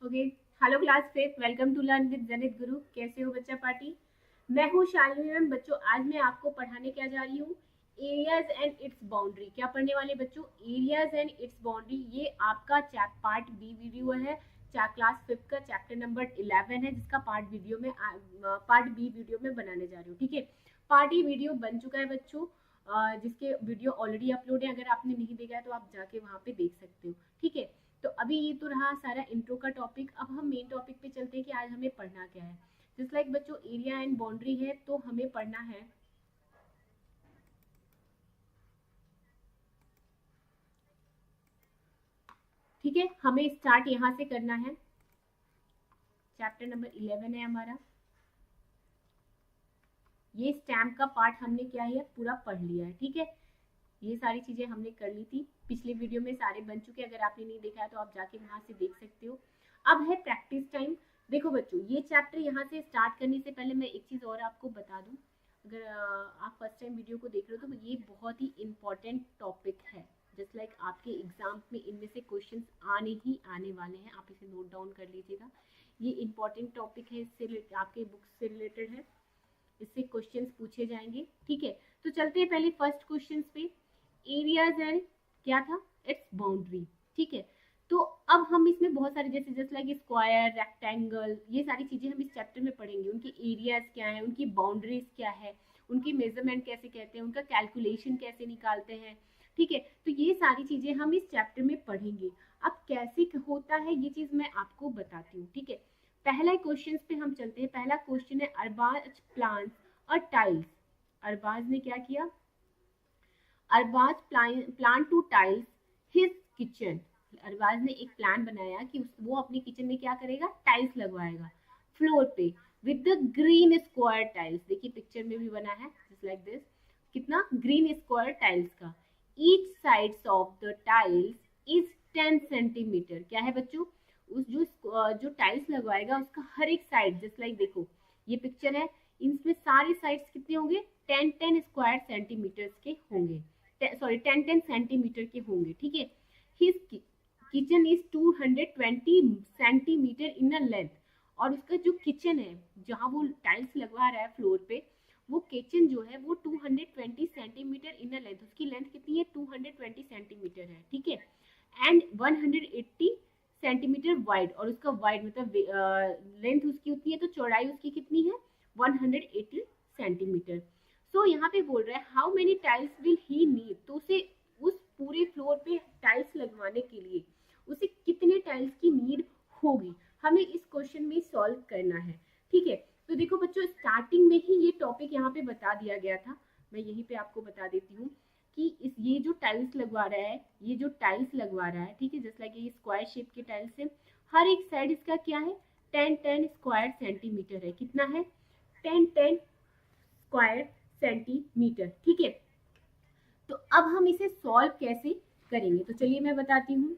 Okay, hello class fifth, welcome to learn with Janit Guru. कैसे हो बच्चा पार्टी? मैं हूँ शालिनी मैम। बच्चों, आज मैं आपको पढ़ाने क्या जा रही हूँ, एरियाज एंड इट्स बाउंड्री। क्या पढ़ने वाले बच्चों? Areas and it's boundary. ये आपका पार्ट बी वीडियो है, क्लास फिफ्थ का चैप्टर नंबर 11 है, जिसका पार्ट बी वीडियो में बनाने जा रही हूँ। ठीक है, पार्ट ए वीडियो बन चुका है बच्चों, जिसके वीडियो ऑलरेडी अपलोड है। अगर आपने नहीं देखा है तो आप जाके वहाँ पे देख सकते हो। ठीक है, तो अभी ये तो रहा सारा इंट्रो का टॉपिक। अब हम मेन टॉपिक पे चलते हैं कि आज हमें पढ़ना क्या है। जिस लाइक बच्चों एरिया एंड बाउंड्री है, तो हमें पढ़ना है ठीक है, हमें स्टार्ट यहाँ से करना है। चैप्टर नंबर 11 है हमारा। ये स्टैम्प का पार्ट हमने क्या है, पूरा पढ़ लिया है। ठीक है, ये सारी चीजें हमने कर ली थी, पिछले वीडियो में सारे बन चुके। अगर आपने नहीं देखा है तो आप जाके वहां से देख सकते हो। अब है प्रैक्टिस टाइम। देखो बच्चों, ये चैप्टर यहाँ से स्टार्ट करने से पहले मैं एक चीज और आपको बता दूं। अगर आप फर्स्ट टाइम वीडियो को देख रहे हो तो ये बहुत ही इंपॉर्टेंट टॉपिक है। जस्ट लाइक आपके एग्जाम में इनमें से क्वेश्चन आने ही आने वाले हैं, आप इसे नोट डाउन कर लीजिएगा। ये इंपॉर्टेंट टॉपिक है, इससे आपके बुक से रिलेटेड है, इससे क्वेश्चंस पूछे जाएंगे। ठीक है, तो चलते हैं पहले फर्स्ट क्वेश्चन पे। एरियाज एंड क्या था, इट्स बाउंड्री। ठीक है, तो अब हम इसमें बहुत सारे जैसे लाइक स्क्वायर, रेक्टेंगल, ये सारी चीजें हम इस चैप्टर में पढ़ेंगे। उनकी एरियाज क्या है, उनकी बाउंड्रीज क्या है, उनकी मेजरमेंट कैसे कहते हैं, उनका कैलकुलेशन कैसे निकालते हैं। ठीक है, तो ये सारी चीजें हम इस चैप्टर में पढ़ेंगे। अब कैसे होता है ये चीज मैं आपको बताती हूँ। ठीक है, पहला क्वेश्चन पे हम चलते हैं। पहला क्वेश्चन है, अरबाज प्लांट्स और टाइल्स। अरबाज ने क्या किया, Arbaz plant to tiles his kitchen. Arbaz ने एक प्लान बनाया कि वो अपने किचन में क्या करेगा, टाइल्स लगवाएगा फ्लोर पे with the green square tiles. देखिए पिक्चर में भी बना है जस्ट लाइक दिस, कितना ग्रीन स्क्वायर टाइल्स का। Each sides of the tiles is 10 centimetre. क्या है बच्चों, उस जो टाइल्स लगवाएगा उसका हर एक साइड, जस्ट लाइक देखो ये पिक्चर है, इसमें सारे साइड्स कितने होंगे, 10 स्क्वायर सेंटीमीटर के होंगे, 10 सेंटीमीटर के होंगे। ठीक है, his kitchen is 220 centimetre in length. और उसका जो किचन है, जहां वो टाइल्स लगवा रहा है फ्लोर पे, वो किचन जो है वो 220 सेंटीमीटर इन लेंथ, उसकी लेंथ कितनी है, 220 सेंटीमीटर है। ठीक है, एंड 180 सेंटीमीटर वाइड, और उसका वाइड मतलब लेंथ उसकी उतनी है तो चौड़ाई उसकी कितनी है, 180 सेंटीमीटर। सो यहाँ पे बोल रहा है how many tiles will he need, तो उसे उस पूरे फ्लोर पे टाइल्स लगवाने के लिए उसे कितने टाइल्स की नीड होगी, हमें इस क्वेश्चन में सॉल्व करना है। ठीक है, तो देखो बच्चों, स्टार्टिंग में ही ये टॉपिक यहाँ पे बता दिया गया था। मैं यहीं पे आपको बता देती हूँ कि ये जो टाइल्स लगवा रहा है, ये जो टाइल्स लगवा रहा है, ठीक है, जैसे लाइक ये स्क्वायर शेप के टाइल्स है, हर एक साइड इसका क्या है, 10 स्क्वायर सेंटीमीटर है। कितना है, 10 स्क्वायर सेंटीमीटर। ठीक है, तो अब हम इसे सॉल्व कैसे करेंगे, तो चलिए मैं बताती हूँ।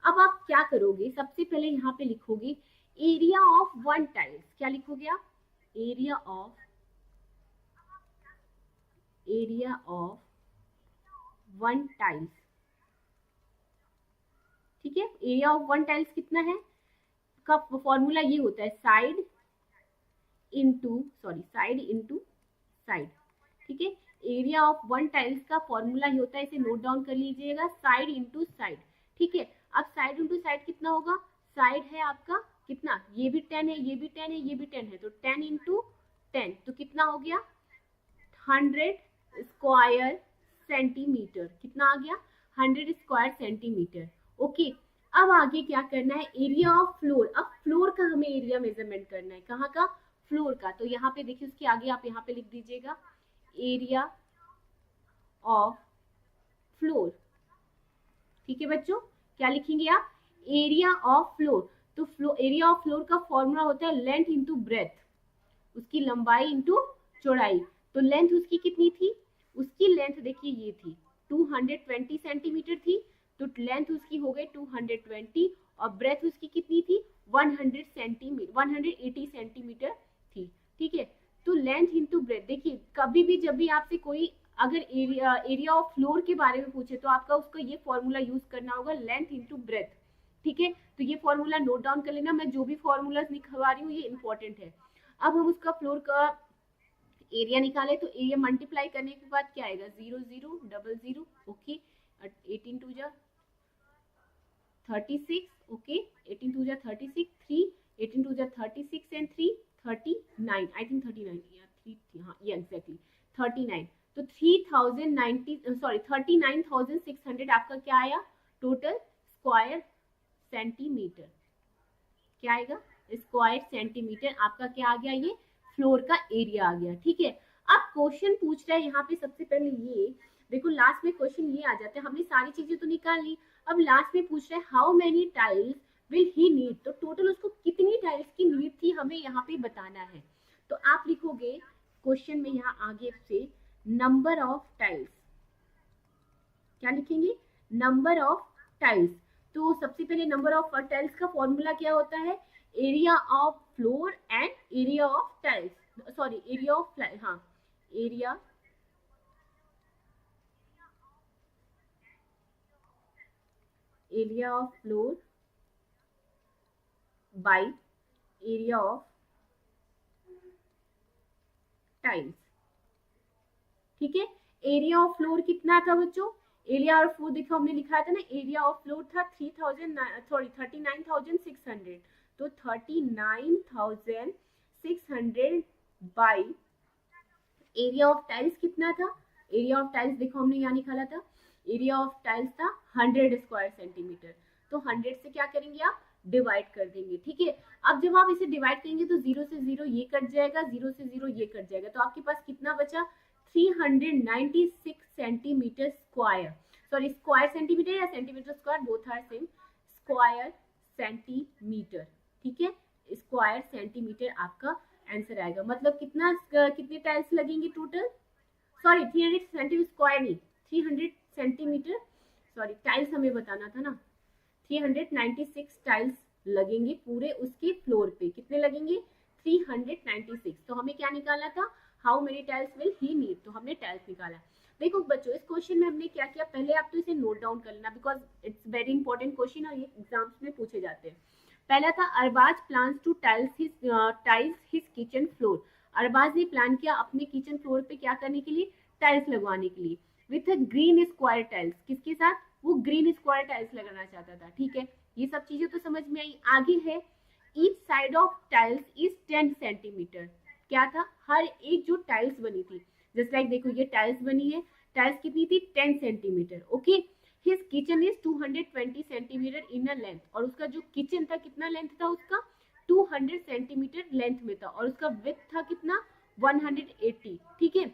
अब आप क्या करोगे, सबसे पहले यहाँ पे लिखोगे एरिया ऑफ वन टाइल्स। क्या लिखोगे आप, एरिया ऑफ वन टाइल्स। ठीक है, एरिया ऑफ वन टाइल्स कितना है, का फॉर्मूला ये होता है साइड इनटू साइड। ठीक है, एरिया ऑफ वन टाइल्स का फॉर्मूला ही होता है, इसे नोट डाउन कर लीजिएगा, साइड इनटू साइड। ठीक है, अब साइड इनटू साइड कितना होगा, साइड है आपका कितना, ये भी 10 है, ये भी 10 है, ये भी 10 है, तो 10 इंटू 10 तो कितना हो गया, 100 स्क्वायर सेंटीमीटर। कितना आ गया, 100 स्क्वायर सेंटीमीटर। ओके, अब आगे क्या करना है, एरिया ऑफ फ्लोर। अब फ्लोर का हमें एरिया मेजरमेंट करना है, कहाँ का, फ्लोर का। तो यहाँ पे देखिए उसके आगे आप यहाँ पे लिख दीजिएगा एरिया ऑफ फ्लोर। ठीक है बच्चों, क्या लिखेंगे आप, एरिया ऑफ फ्लोर। तो एरिया ऑफ फ्लोर का फॉर्मूला होता है लेंथ इंटू ब्रेथ, उसकी लंबाई इंटू चौड़ाई। तो लेंथ उसकी कितनी थी, उसकी लेंथ देखिए ये थी 220 सेंटीमीटर थी, तो लेंथ उसकी हो गई 220, और ब्रेथ उसकी कितनी थी 180 सेंटीमीटर थी। ठीक है, तो लेंथ इंटू ब्रेथ। देखिए कभी भी जब भी आपसे कोई अगर एरिया ऑफ फ्लोर के बारे में पूछे तो आपका उसका ये फॉर्मूला यूज करना होगा, लेंथ इंटू ब्रेथ। ठीक है, तो ये फॉर्मूला नोट डाउन कर लेना, मैं जो भी फॉर्मूला लिखवा रही हूँ ये इंपॉर्टेंट है। अब हम उसका फ्लोर का एरिया निकाले, तो एरिया मल्टीप्लाई करने के बाद क्या आएगा, 0 0 0 0, ओके, 18 2 जा 36, ओके, 18 2 जा 36, 3, 18 2 जा 36 एंड 3 39, आई थिंक 39 या 3, हाँ ये एग्जैक्टली 39। तो 39,600 आपका क्या आया टोटल स्क्वायर सेंटीमीटर, क्या आएगा स्क्वायर सेंटीमीटर, आपका क्या आ गया, ये फ्लोर का एरिया आ गया। ठीक है, अब क्वेश्चन पूछ रहा है यहाँ पे सबसे पहले ये देखो, लास्ट में क्वेश्चन ये आ जाता है, हमने सारी चीजें तो निकाल ली, अब लास्ट में पूछ रहा है how many tiles will he need, तो टोटल उसको कितनी टाइल्स की नीड थी हमें यहाँ पे बताना है। तो आप लिखोगे क्वेश्चन में यहाँ आगे से नंबर ऑफ टाइल्स, क्या लिखेंगे, नंबर ऑफ टाइल्स। तो सबसे पहले नंबर ऑफ टाइल्स का फॉर्मूला क्या होता है, area of floor and area of tiles, sorry area of, हाँ area of floor by area of tiles. ठीक है, एरिया ऑफ फ्लोर कितना था बच्चों, एरिया ऑफ फ्लोर देखो हमने लिखा था ना, एरिया ऑफ फ्लोर था 39,600, तो 39,600 बाई एरिया ऑफ टाइल्स कितना था, एरिया ऑफ टाइल्स देखो हमने यहाँ निकाला था, एरिया ऑफ टाइल्स था 100 स्क्वायर सेंटीमीटर, तो 100 से क्या करेंगे आप डिवाइड कर देंगे। ठीक है, अब जब आप इसे डिवाइड करेंगे तो 0 से 0 ये कट जाएगा, 0 से 0 ये कट जाएगा, तो आपके पास कितना बचा 396 centimetre square, sorry square centimetre या centimetre square both are same, square centimetre. ठीक है, स्क्वायर सेंटीमीटर आपका आंसर आएगा, मतलब कितना कितने टाइल्स लगेंगे टोटल, सॉरी 300 सेंटीमीटर स्क्वायर नहीं 300 सेंटीमीटर, सॉरी टाइल्स हमें बताना था ना, 396 टाइल्स लगेंगे पूरे उसके फ्लोर पे, कितने लगेंगे 396, तो हमें क्या निकालना था, how many tiles will he need, तो हमने टाइल्स निकाला। देखो बच्चों इस क्वेश्चन में हमने क्या किया, पहले आप तो इसे नोट डाउन कर लेना because it's very important question और ये एग्जाम्स में पूछे जाते हैं। पहला था Arbaz plans to tiles his kitchen floor, Arbaz ने प्लान किया अपने किचन फ्लोर पे क्या करने के लिए, टाइल्स लगवाने के लिए, विथ ग्रीन स्क्वायर टाइल्स, किसके साथ, वो ग्रीन स्क्वायर टाइल्स लगाना चाहता था। ठीक है, ये सब चीजें तो समझ में आई। आगे है each side of tiles is 10 centimetre, क्या था, हर एक जो टाइल्स बनी थी, जस्ट लाइक देखो ये टाइल्स बनी है, टाइल्स कितनी थी 10 centimetre, okay, his kitchen is 220 centimetre in length, और उसका जो किचन था कितना लेंथ था उसका 200 सेंटीमीटर लेंथ में था, और उसका विड्थ था कितना 180, ठीक है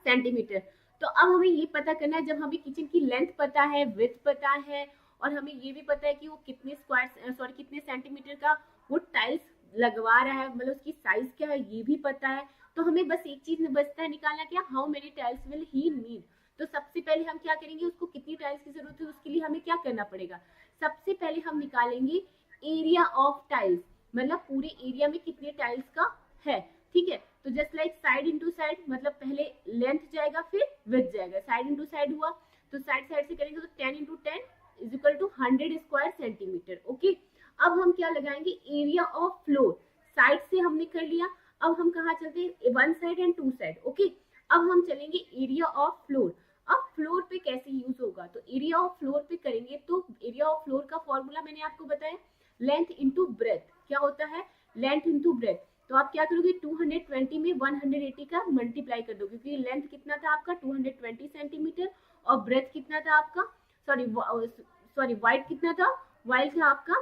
सेंटीमीटर। तो अब हमें ये पता करना है, जब हमें किचन की लेंथ पता है, विड्थ पता है, और हमें ये भी पता है कि वो कितने स्क्वायर सॉरी कितने सेंटीमीटर का वो टाइल्स लगवा रहा है, मतलब उसकी साइज क्या है ये भी पता है, तो हमें बस एक चीज बचता है निकालना, क्या, how many tiles will he need. तो सबसे पहले हम क्या करेंगे, उसको कितनी टाइल्स की जरूरत है उसके लिए हमें क्या करना पड़ेगा, सबसे पहले हम निकालेंगे एरिया ऑफ टाइल्स, मतलब पूरे एरिया में कितने टाइल्स का है। ठीक है, तो just like side into side, मतलब पहले लेंथ जाएगा फिर विड्थ जाएगा, साइड इंटू साइड हुआ, तो साइड साइड से करेंगे तो 10 into 10 is equal to 100 square centimeter, okay. अब हम क्या लगाएंगे, एरिया ऑफ फ्लोर, साइड से हमने कर लिया, अब हम कहाँ चलते हैं, one side and two side, okay. अब हम चलेंगे एरिया ऑफ फ्लोर, अब फ्लोर पे कैसे यूज होगा, तो एरिया ऑफ फ्लोर पे करेंगे, तो एरिया ऑफ फ्लोर का फॉर्मूला मैंने आपको बताया, लेंथ इंटू ब्रेथ, क्या होता है लेंथ इंटू ब्रेथ, तो आप क्या करोगे 220 में 180 का मल्टीप्लाई कर दोगे, क्योंकि लेंथ कितना था आपका 220 सेंटीमीटर, और ब्रेथ कितना था आपका, सॉरी वाइड कितना था, वाइड था आपका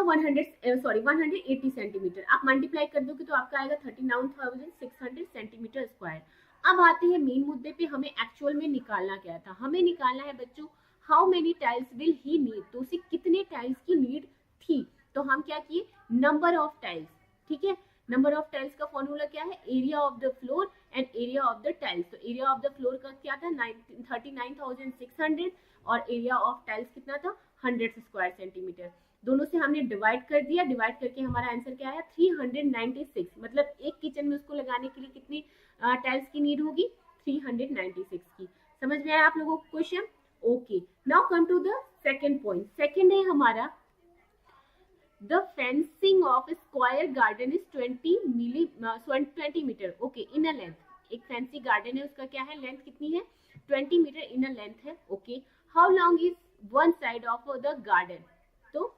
180 सेंटीमीटर, आप मल्टीप्लाई कर दोगे तो आपका आएगा 39,600 सेंटीमीटर स्क्वायर। अब आते हैं मेन मुद्दे पे, हमें एक्चुअल में निकालना क्या था, हमें निकालना है बच्चों how many tiles will he need, तो उसे कितने टाइल्स की नीड थी, तो हम क्या किए नंबर ऑफ टाइल्स, ठीक है, नंबर ऑफ टाइल्स का फॉर्मूला क्या है, area of the floor and area of the tiles, तो एरिया ऑफ द फ्लोर का क्या था 39,600 और एरिया ऑफ टाइल्स कितना था 100 स्क्वायर सेंटीमीटर, दोनों से हमने डिवाइड कर दिया, डिवाइड करके हमारा आंसर क्या आया 396, मतलब एक किचन में उसको लगाने के लिए कितनी टाइल्स की नीड होगी 396 की। समझ में आया आप लोगों को question, okay. Now come to the second point. Second है हमारा the fencing of square garden is 20 metre okay in a length. एक फैंसी गार्डन है, उसका क्या है, लेंथ कितनी है, 20 मीटर इन अ लेंथ है okay. How long is one side of the garden. तो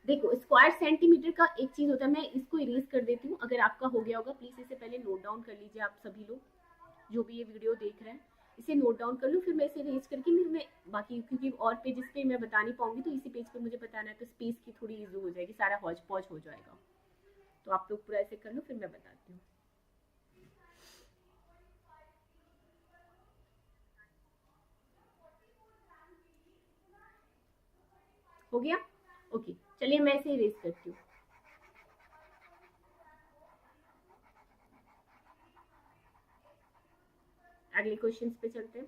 देखो स्क्वायर सेंटीमीटर का एक चीज होता है, मैं इसको इरेज कर देती हूँ, अगर आपका हो गया होगा प्लीज इसे पहले नोट डाउन कर लीजिए। आप सभी लोग जो भी ये वीडियो देख रहे हैं इसे नोट डाउन कर लूँ, फिर मैं इसे इरेज करके फिर मैं बाकी, क्योंकि और पेजेस पे मैं बता नहीं पाऊंगी तो इसी पेज पे मुझे बताना है, तो स्पेस की थोड़ी इजी हो जाएगी, सारा हौज पौज हो जाएगा। तो आप लोग पूरा ऐसे कर लो फिर मैं बताती हूँ। हो गया ओके, चलिए मैं इसे इरेज करती हूँ। अगले क्वेश्चन पे चलते हैं।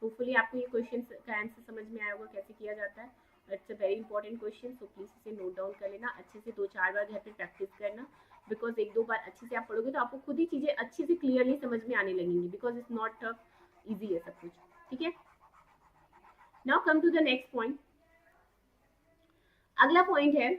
होपफुली आपको ये क्वेश्चन का आंसर समझ में आया होगा कैसे किया जाता है। It's a very important question, so please इसे नोट डाउन कर लेना, अच्छे से 2-4 बार घर पे प्रैक्टिस करना, बिकॉज 1-2 बार अच्छे से आप पढ़ोगे तो आपको खुद ही चीजें अच्छे से क्लियरली समझ में आने लगेंगी, because it's not tough, easy है सब कुछ, ठीक है। Now come to the next point. अगला पॉइंट है,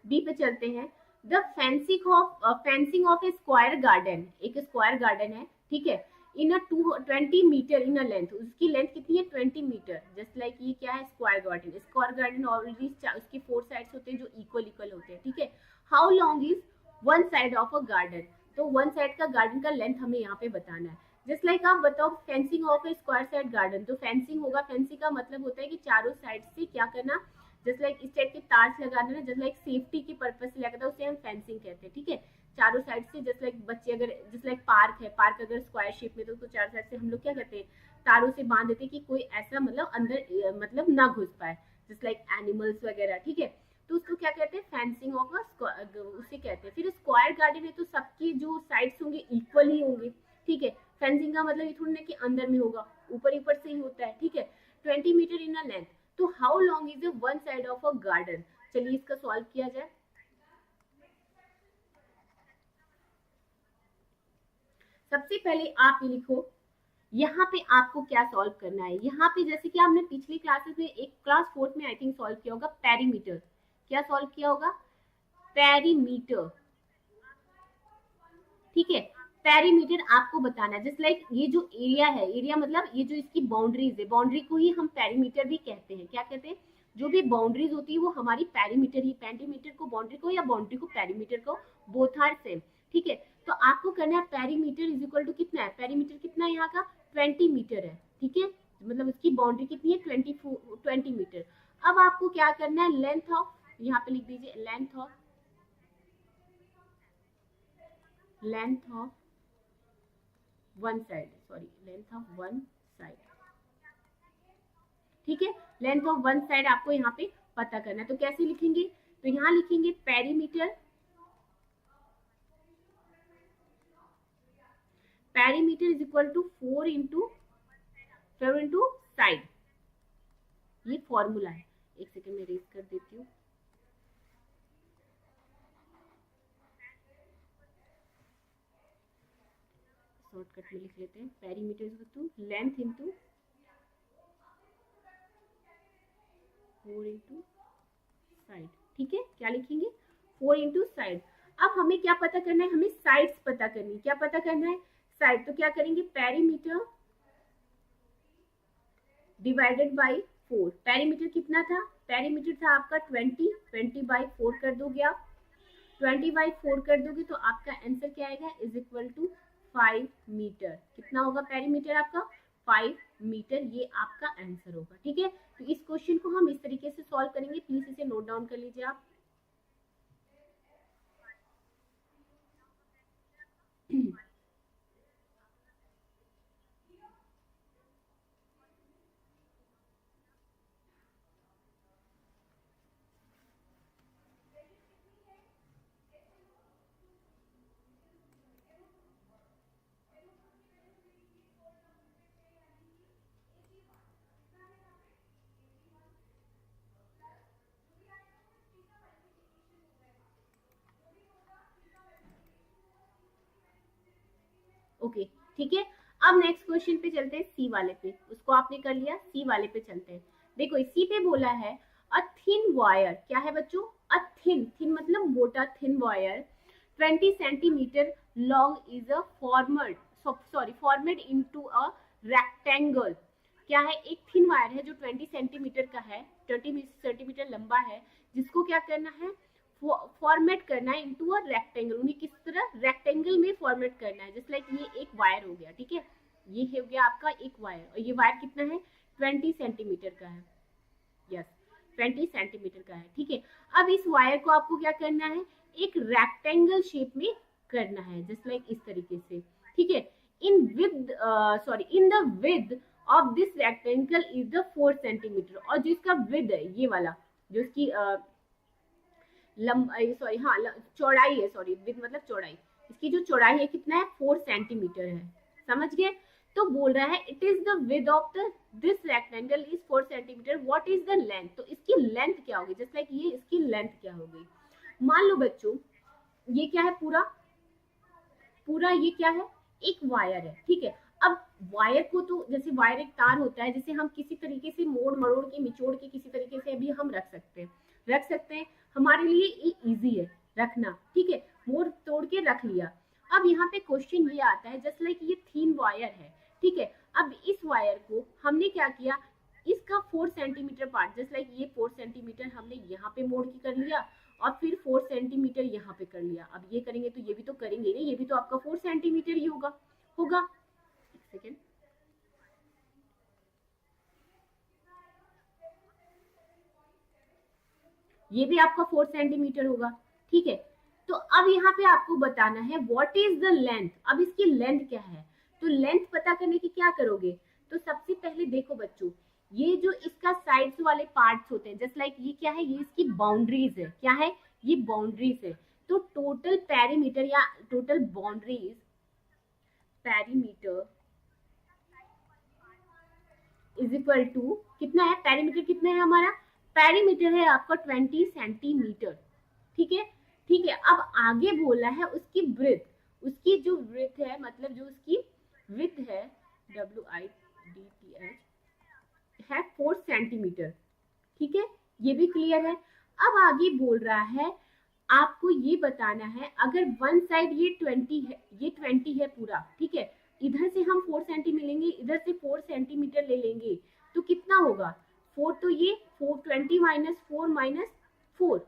बी पे चलते हैं। The fencing of a square garden, एक स्क्वायर गार्डन है, ठीक है, in a 20 metre in a length, उसकी लेंथ कितनी है 20 मीटर, जस्ट लाइक ये क्या है square garden. Square garden already उसके 4 साइड्स होते हैं जो इक्वल इक्वल होते हैं, ठीक है। How long is one side of a garden, तो वन साइड का गार्डन का लेंथ हमें यहाँ पे बताना है। जस्ट लाइक आप बताओ fencing of a square side garden, तो फेंसिंग होगा, फेंसिंग का मतलब होता है कि चारों साइड से क्या करना, जस्ट लाइक इस टाइप के तार्स लगा देना, जस्ट लाइक सेफ्टी के पर्पज से लगा था, उसे हम फेंसिंग कहते हैं, ठीक है। चारों साइड से जस्ट लाइक बच्चे अगर जस्ट लाइक पार्क है, पार्क अगर स्क्वायर शेप में तो उसको चारों साइड से हम लोग क्या करते हैं, तारों से बांध देते कि कोई ऐसा मतलब अंदर मतलब ना घुस पाए, जस्ट लाइक एनिमल्स वगैरह, ठीक है। तो उसको क्या कहते हैं, फेंसिंग ऑफ उसे कहते हैं। फिर स्क्वायर गार्डन है तो सबकी जो साइड्स होंगे इक्वल ही होंगे, ठीक है। फेंसिंग का मतलब ये थोड़ी ना कि अंदर में होगा, ऊपर ऊपर से ही होता है, ठीक है। 20 मीटर इन अ लेंथ, तो how long is one side of a garden. चलिए इसका सॉल्व किया जाए। सबसे पहले आप ये लिखो, यहाँ पे आपको क्या सॉल्व करना है। यहाँ पे जैसे कि आपने पिछली क्लासेस में एक क्लास 4th में आई थिंक सॉल्व किया होगा, पेरीमीटर, क्या सॉल्व किया होगा, पेरीमीटर, ठीक है। पेरीमीटर आपको बताना है, जस्ट लाइक ये जो एरिया है, एरिया मतलब ये जो इसकी बाउंड्रीज है, बाउंड्री को ही हम पेरीमीटर भी कहते हैं, क्या कहते हैं, जो भी बाउंड्रीज होती है वो हमारी पेरीमीटर ही, पेरीमीटर को बाउंड्री को या बाउंड्री को पेरीमीटर को, बोथ आर सेम, ठीक है। तो आपको करना है पेरीमीटर इज इक्वल टू कितना है, पेरीमीटर कितना है यहाँ का 20 मीटर है, ठीक है, मतलब उसकी बाउंड्री कितनी है 20 मीटर। अब आपको क्या करना है, लेंथ ऑफ, यहाँ पे लिख दीजिए length of one side, sorry length of one side, ठीक है। लेंथ ऑफ वन साइड आपको यहाँ पे पता करना है, तो कैसे लिखेंगे, तो यहाँ लिखेंगे perimeter, perimeter is equal to 4 into side, ये फॉर्मूला है। एक सेकेंड में रेज कर देती हूँ। शॉर्टकट में लिख लेते हैं, perimeter is equal to length into 4 into side, ठीक है। क्या लिखेंगे 4 इंटू साइड। अब हमें क्या पता करना है, हमें साइड्स पता करनी है, क्या पता करना है, साइड, तो क्या करेंगे पेरीमीटर डिवाइडेड बाई 4, पेरीमीटर कितना था, पेरीमीटर था आपका 20 कर दोगे आप, 20/4 कर दोगे तो आपका आंसर क्या आएगा, इज इक्वल टू 5 मीटर। कितना होगा पेरीमीटर आपका 5 मीटर, ये आपका आंसर होगा, ठीक है। तो इस क्वेश्चन को हम इस तरीके से सॉल्व करेंगे, प्लीज इसे नोट डाउन कर लीजिए आप। ओके, ठीक है। अब नेक्स्ट क्वेश्चन पे चलते हैं, सी वाले पे। उसको आपने कर लिया, सी वाले पे चलते हैं। देखो सी पे बोला है अ थिन वायर, क्या है बच्चों, अ थिन, थिन मतलब मोटा, thin wire 20 centimetre long is a formed into a rectangle. क्या है, एक थिन वायर है जो 20 सेंटीमीटर का है, 20 सेंटीमीटर लंबा है, जिसको क्या करना है, फॉर्मेट करना है इनटू अ रेक्टेंगल। उन्हें किस तरह, रेक्टेंगल में फॉर्मेट करना है। जस्ट लाइक ये एक वायर हो गया, ठीक है, ये हो गया आपका एक वायर, और ये वायर कितना है, 20 सेंटीमीटर का है, यस 20 सेंटीमीटर का है, ठीक है। अब इस वायर को आपको क्या करना है, एक रेक्टेंगल शेप में करना है, जस्ट लाइक इस तरीके से, ठीक है। In the with of this rectangle is the 4 centimetre, और जो इसका विद है, ये वाला जो इसकी चौड़ाई है, विद मतलब चौड़ाई, इसकी जो चौड़ाई है कितना है, 4 सेंटीमीटर है, समझ गए। तो बोल रहा है it is the with of the this rectangle is 4 centimetre, what is the length, तो इसकी लेंथ क्या होगी, जस्ट लाइक ये इसकी लेंथ क्या होगी। मान लो बच्चों ये क्या है, पूरा पूरा ये क्या है, एक वायर है, ठीक है। अब वायर को तो, जैसे वायर एक तार होता है, जिसे हम किसी तरीके से मोड़ मरोड़ के, निचोड़ के, किसी तरीके से भी हम रख सकते हैं, हमारे लिए ये इजी है रखना, ठीक है, मोड़ तोड़ के रख लिया। अब यहाँ पे क्वेश्चन ये आता है, जस्ट लाइक ये थीन वायर है, ठीक है। अब इस वायर को हमने क्या किया, इसका 4 सेंटीमीटर पार्ट, जस्ट लाइक ये 4 सेंटीमीटर हमने यहाँ पे मोड़ के कर लिया, और फिर 4 सेंटीमीटर यहाँ पे कर लिया। अब ये करेंगे तो ये भी तो करेंगे ना, ये भी तो आपका 4 सेंटीमीटर ही होगा। एक सेकेंड, ये भी आपका 4 सेंटीमीटर होगा, ठीक है। तो अब यहाँ पे आपको बताना है व्हाट इज द लेंथ। अब इसकी लेंथ क्या है, तो लेंथ पता करने की क्या करोगे, तो सबसे पहले देखो बच्चों, ये जो इसका साइड्स वाले पार्ट्स होते हैं, जस्ट लाइक ये क्या है, ये इसकी बाउंड्रीज है, क्या है, ये बाउंड्रीज है। तो टोटल पेरीमीटर या total boundaries, perimeter is equal to कितना है, पेरीमीटर कितना है हमारा, पेरीमीटर है आपका 20 सेंटीमीटर, ठीक है, ठीक है। अब आगे बोला है उसकी ब्रेथ, उसकी जो ब्रेथ है, मतलब जो उसकी विड्थ है, WIDTH है 4 सेंटीमीटर, ठीक है, ये भी क्लियर है। अब आगे बोल रहा है आपको ये बताना है, अगर वन साइड ये 20 है, ये 20 है पूरा, ठीक है, इधर से हम 4 सेंटीमीटर लेंगे, इधर से 4 सेंटीमीटर ले लेंगे, तो कितना होगा, 4, तो ये 20 माइनस 4 माइनस 4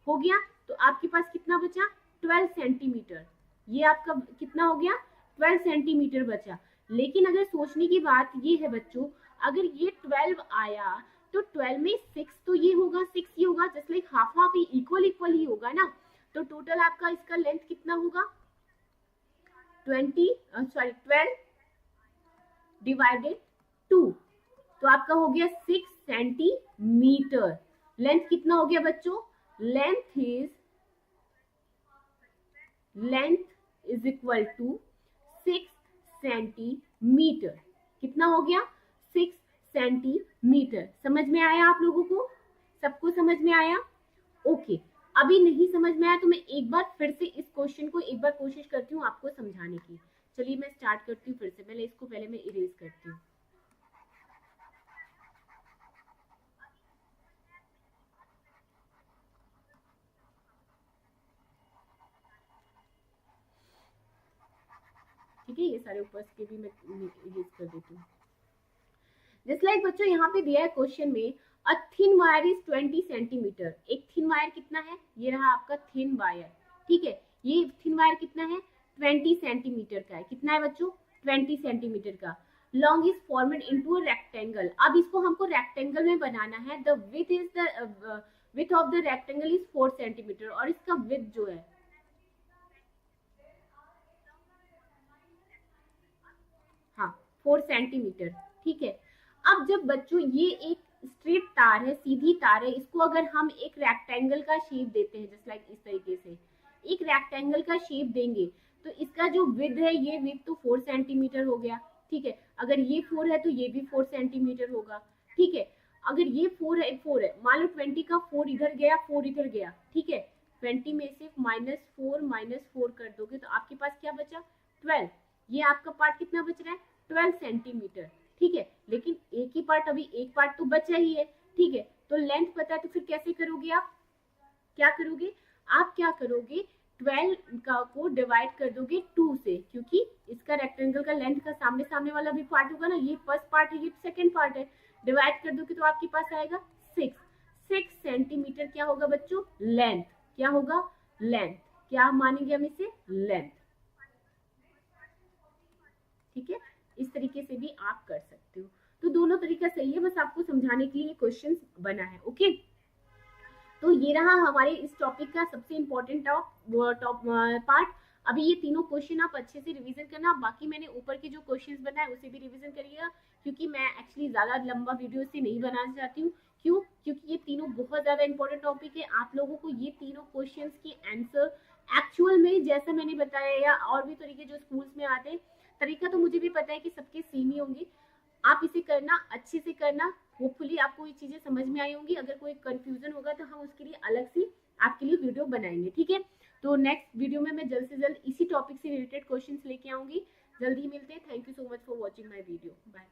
हो गया, तो आपके पास कितना बचा, 12 सेंटीमीटर, ये आपका कितना हो गया, 12 सेंटीमीटर बचा। लेकिन अगर सोचने की बात ये है बच्चों, अगर ये 12 आया तो 12 में 6 तो ये होगा, 6 ये होगा, जस्ट लाइक हाफ हाफ ही, इक्वल ही होगा ना। तो टोटल आपका इसका लेंथ कितना होगा, 12 डिवाइडेड 2, तो आपका हो गया 6 सेंटीमीटर। लेंथ कितना हो गया बच्चों, length is equal to 6 centimetre, कितना हो गया, 6 सेंटीमीटर। समझ में आया आप लोगों को, सबको समझ में आया, ओके। अभी नहीं समझ में आया तो मैं एक बार फिर से इस क्वेश्चन को एक बार कोशिश करती हूँ आपको समझाने की। चलिए मैं स्टार्ट करती हूँ फिर से, पहले इसको मैं इरेज करती हूँ। ठीक है, ये सारे ऊपर के भी मैं इरेज कर देती हूँ। जस्ट लाइक बच्चों यहाँ पे दिया है क्वेश्चन में, a thin wire is 20 centimetre. एक थिन वायर कितना है, ये रहा आपका थिन वायर, ठीक है, ये थिन वायर कितना है, 20 सेंटीमीटर का है, कितना है बच्चों, 20 सेंटीमीटर का। Long is formed into a rectangle. अब इसको हमको रेक्टेंगल में बनाना है। The width of the rectangle is 4 centimetre, और इसका विड्थ जो है, हाँ 4 सेंटीमीटर, ठीक है। अब जब बच्चों ये एक स्ट्रेट तार है, सीधी तार है, इसको अगर हम एक रेक्टेंगल का शेप देते हैं, जस्ट लाइक इस तरीके से एक रेक्टेंगल का शेप देंगे, तो इसका जो विड्थ है, ये विड्थ तो 4 सेंटीमीटर हो गया, ठीक है। अगर ये 4 है तो ये भी 4 सेंटीमीटर होगा, ठीक है। अगर ये 4 है, मान लो 20 का 4 इधर गया, 4 इधर गया, ठीक है, 20 में से -4 कर दोगे तो आपके पास क्या बचा, 12। ये आपका पार्ट कितना बच रहा है, 12 सेंटीमीटर, ठीक है। लेकिन एक ही पार्ट, अभी एक पार्ट तो बचा ही है, ठीक है। तो लेंथ पता है तो फिर कैसे करोगे आप, क्या करोगे, आप क्या करोगे, 12 को डिवाइड कर दोगे 2 से, क्योंकि इसका रेक्टेंगल का लेंथ का सामने सामने वाला भी पार्ट होगा ना, ये फर्स्ट पार्ट है, ये सेकंड पार्ट है, डिवाइड कर दोगे तो आपके पास आएगा 6 सेंटीमीटर क्या होगा बच्चों, लेंथ, क्या होगा, लेंथ, क्या मानेंगे हम इसे, लेंथ, ठीक है। इस तरीके से भी आप कर सकते हो। तो दोनों तरीका सही है, बस आपको समझाने के लिए क्वेश्चन बना है, ओके। तो ये रहा हमारे इस टॉपिक का सबसे इम्पोर्टेंट टॉप पार्ट। अभी ये तीनों क्वेश्चन आप अच्छे से रिवीजन करना, बाकी मैंने ऊपर के जो क्वेश्चंस बनाए उसे भी रिवीजन करिएगा, क्योंकि मैं एक्चुअली ज्यादा लंबा वीडियो से नहीं बनाना चाहती हूँ। क्यों, क्योंकि ये तीनों बहुत ज्यादा इंपॉर्टेंट टॉपिक है। आप लोगों को ये तीनों क्वेश्चंस की आंसर एक्चुअल में जैसा मैंने बताया या और भी तरीके जो स्कूल्स में आते हैं, तरीका तो मुझे भी पता है कि सबके सेम ही होंगे। आप इसे करना, अच्छे से करना, होपफुली आपको ये चीजें समझ में आई होंगी। अगर कोई कंफ्यूजन होगा तो हम उसके लिए अलग से आपके लिए वीडियो बनाएंगे, ठीक है। तो नेक्स्ट वीडियो में मैं जल्द से जल्द इसी टॉपिक से रिलेटेड क्वेश्चंस लेके आऊंगी। जल्दी मिलते हैं। Thank you so much for watching my video. Bye.